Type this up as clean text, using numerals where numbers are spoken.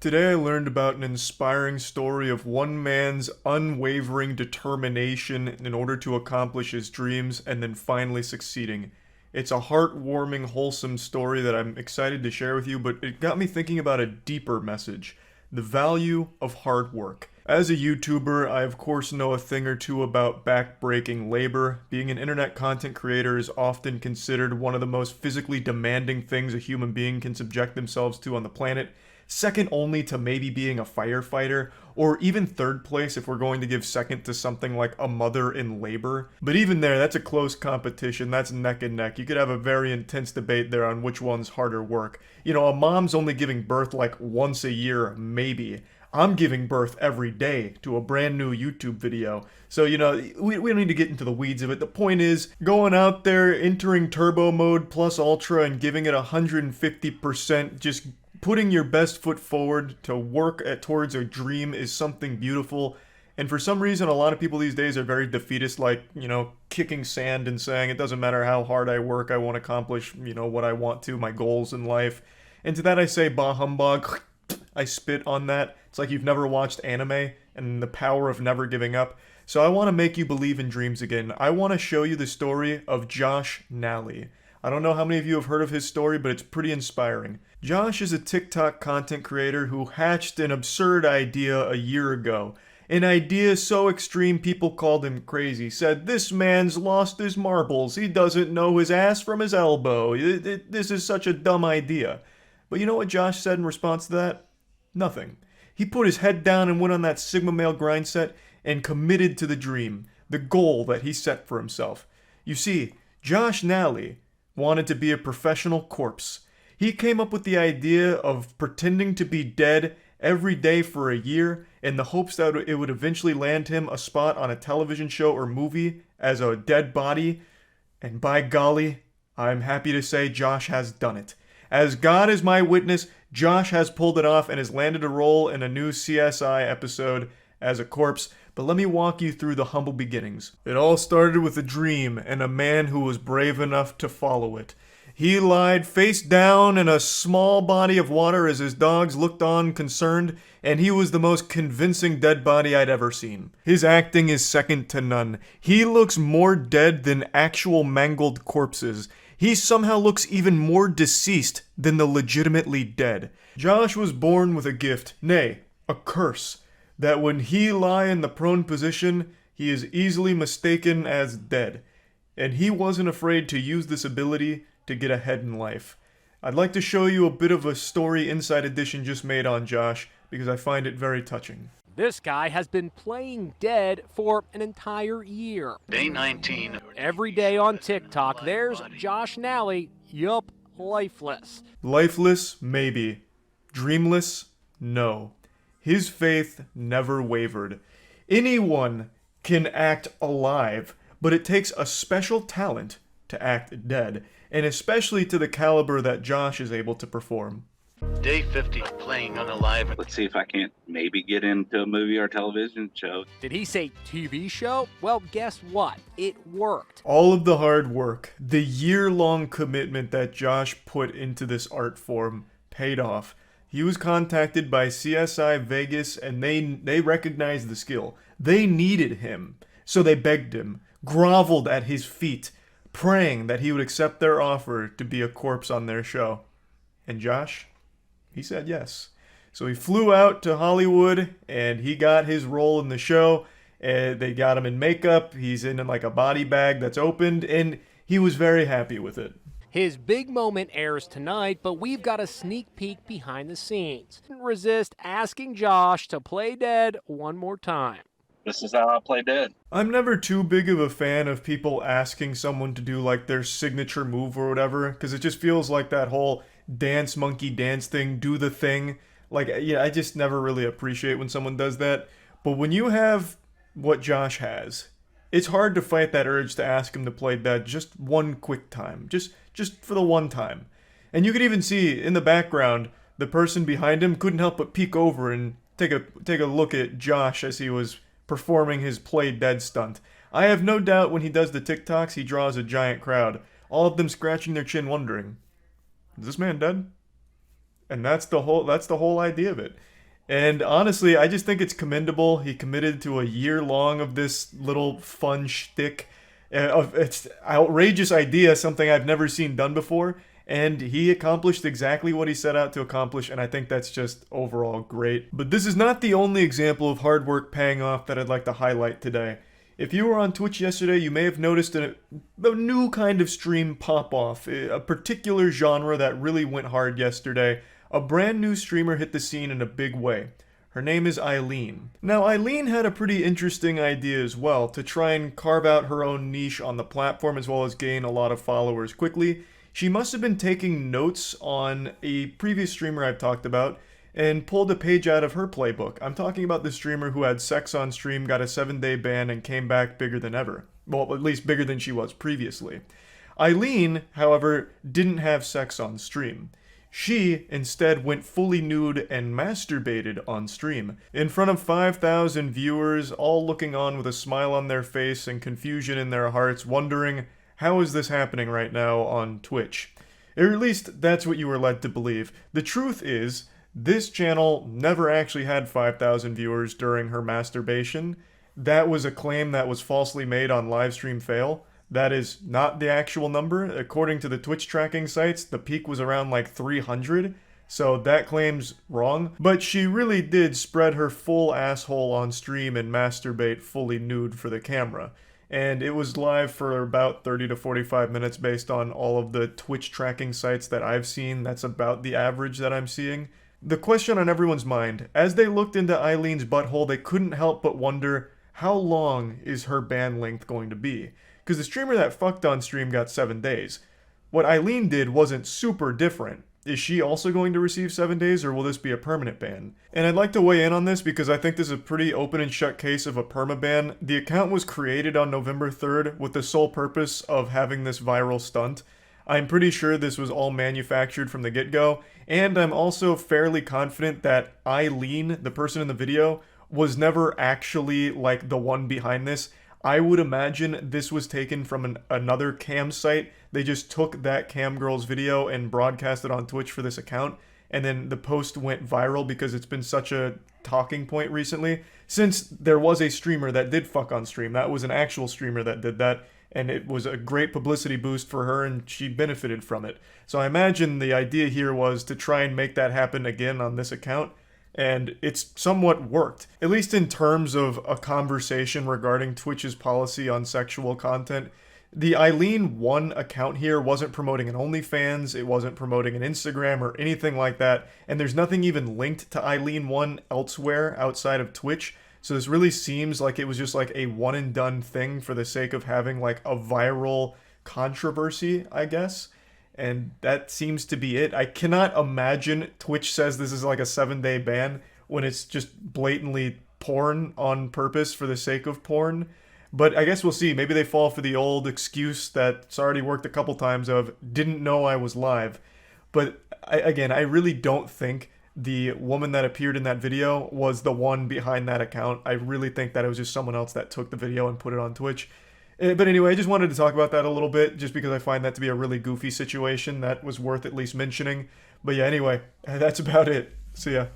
Today I learned about an inspiring story of one man's unwavering determination in order to accomplish his dreams and then finally succeeding. It's a heartwarming, wholesome story that I'm excited to share with you, but it got me thinking about a deeper message: the value of hard work. As a YouTuber, I of course know a thing or two about back-breaking labor. Being an internet content creator is often considered one of the most physically demanding things a human being can subject themselves to on the planet, second only to maybe being a firefighter, or even third place if we're going to give second to something like a mother in labor. But even there, that's a close competition, that's neck and neck. You could have a very intense debate there on which one's harder work. You know, a mom's only giving birth like once a year, maybe. I'm giving birth every day to a brand new YouTube video. So, you know, we don't need to get into the weeds of it. The point is, going out there, entering turbo mode plus ultra and giving it 150%, just putting your best foot forward to work towards a dream is something beautiful. And for some reason, a lot of people these days are very defeatist, like, you know, kicking sand and saying, it doesn't matter how hard I work, I won't accomplish, you know, what I want to, my goals in life. And to that I say, bah humbug. I spit on that. It's like you've never watched anime and the power of never giving up. So I want to make you believe in dreams again. I want to show you the story of Josh Nally. I don't know how many of you have heard of his story, but it's pretty inspiring. Josh is a TikTok content creator who hatched an absurd idea a year ago. An idea so extreme people called him crazy. Said, this man's lost his marbles. He doesn't know his ass from his elbow. This is such a dumb idea. But you know what Josh said in response to that? Nothing. He put his head down and went on that Sigma male grind set and committed to the dream, the goal that he set for himself. You see, Josh Nally wanted to be a professional corpse. He came up with the idea of pretending to be dead every day for a year in the hopes that it would eventually land him a spot on a television show or movie as a dead body. And by golly, I'm happy to say Josh has done it. As God is my witness, Josh has pulled it off and has landed a role in a new CSI episode as a corpse. But let me walk you through the humble beginnings. It all started with a dream and a man who was brave enough to follow it. He lied face down in a small body of water as his dogs looked on concerned, and he was the most convincing dead body I'd ever seen. His acting is second to none. He looks more dead than actual mangled corpses. He somehow looks even more deceased than the legitimately dead. Josh was born with a gift, nay, a curse, that when he lie in the prone position, he is easily mistaken as dead. And he wasn't afraid to use this ability to get ahead in life. I'd like to show you a bit of a story Inside Edition just made on Josh, because I find it very touching. This guy has been playing dead for an entire year. Day 19. Every day on TikTok, there's Josh Nally, yup, lifeless. Lifeless, maybe. Dreamless, no. His faith never wavered. Anyone can act alive, but it takes a special talent to act dead, and especially to the caliber that Josh is able to perform. Day 50. Playing unalive. Let's see if I can't maybe get into a movie or television show. Did he say TV show? Well, guess what? It worked. All of the hard work, the year-long commitment that Josh put into this art form paid off. He was contacted by CSI Vegas and they recognized the skill. They needed him, so they begged him, groveled at his feet, praying that he would accept their offer to be a corpse on their show. And Josh, he said yes. So he flew out to Hollywood and he got his role in the show. And they got him in makeup. He's in like a body bag that's opened, and he was very happy with it. His big moment airs tonight, but we've got a sneak peek behind the scenes. Couldn't resist asking Josh to play dead one more time. This is how I play dead. I'm never too big of a fan of people asking someone to do like their signature move or whatever, because it just feels like that whole dance monkey dance thing, do the thing. Like, yeah, I just never really appreciate when someone does that. But when you have what Josh has, it's hard to fight that urge to ask him to play that just one quick time, just for the one time. And you could even see in the background, the person behind him couldn't help but peek over and take a look at Josh as he was performing his play dead stunt. I have no doubt when he does the TikToks, he draws a giant crowd, all of them scratching their chin wondering, is this man dead? And that's the whole idea of it. And honestly, I just think it's commendable. He committed to a year long of this little fun shtick. It's outrageous idea, something I've never seen done before. And he accomplished exactly what he set out to accomplish, and I think that's just overall great. But this is not the only example of hard work paying off that I'd like to highlight today. If you were on Twitch yesterday, you may have noticed a new kind of stream pop off, a particular genre that really went hard yesterday. A brand new streamer hit the scene in a big way. Her name is Eileen. Now, Eileen had a pretty interesting idea as well to try and carve out her own niche on the platform as well as gain a lot of followers quickly. She must have been taking notes on a previous streamer I've talked about and pulled a page out of her playbook. I'm talking about the streamer who had sex on stream, got a 7-day ban, and came back bigger than ever. Well, at least bigger than she was previously. Eileen, however, didn't have sex on stream. She instead went fully nude and masturbated on stream, in front of 5,000 viewers, all looking on with a smile on their face and confusion in their hearts, wondering, how is this happening right now on Twitch? Or at least that's what you were led to believe. The truth is, this channel never actually had 5,000 viewers during her masturbation. That was a claim that was falsely made on Livestream Fail. That is not the actual number. According to the Twitch tracking sites, the peak was around like 300, so that claim's wrong. But she really did spread her full asshole on stream and masturbate fully nude for the camera. And it was live for about 30 to 45 minutes based on all of the Twitch tracking sites that I've seen. That's about the average that I'm seeing. The question on everyone's mind, as they looked into Eileen's butthole, they couldn't help but wonder, how long is her ban length going to be? Because the streamer that fucked on stream got 7 days. What Eileen did wasn't super different. Is she also going to receive 7 days, or will this be a permanent ban? And I'd like to weigh in on this because I think this is a pretty open and shut case of a permaban. The account was created on November 3rd with the sole purpose of having this viral stunt. I'm pretty sure this was all manufactured from the get-go, and I'm also fairly confident that Eileen, the person in the video, was never actually like the one behind this. I would imagine this was taken from another cam site. They just took that cam girl's video and broadcast it on Twitch for this account, and then the post went viral because it's been such a talking point recently. Since there was a streamer that did fuck on stream, that was an actual streamer that did that, and it was a great publicity boost for her, and she benefited from it. So I imagine the idea here was to try and make that happen again on this account, and it's somewhat worked, at least in terms of a conversation regarding Twitch's policy on sexual content. The Eileen 1 account here wasn't promoting an OnlyFans, it wasn't promoting an Instagram or anything like that, and there's nothing even linked to Eileen 1 elsewhere outside of Twitch, so this really seems like it was just like a one and done thing for the sake of having like a viral controversy, I guess. And that seems to be it. I cannot imagine Twitch says this is like a 7-day ban when it's just blatantly porn on purpose for the sake of porn. But I guess we'll see. Maybe they fall for the old excuse that's already worked a couple times of didn't know I was live. But I really don't think the woman that appeared in that video was the one behind that account. I really think that it was just someone else that took the video and put it on Twitch. But anyway, I just wanted to talk about that a little bit, just because I find that to be a really goofy situation that was worth at least mentioning. But yeah, anyway, that's about it. See ya.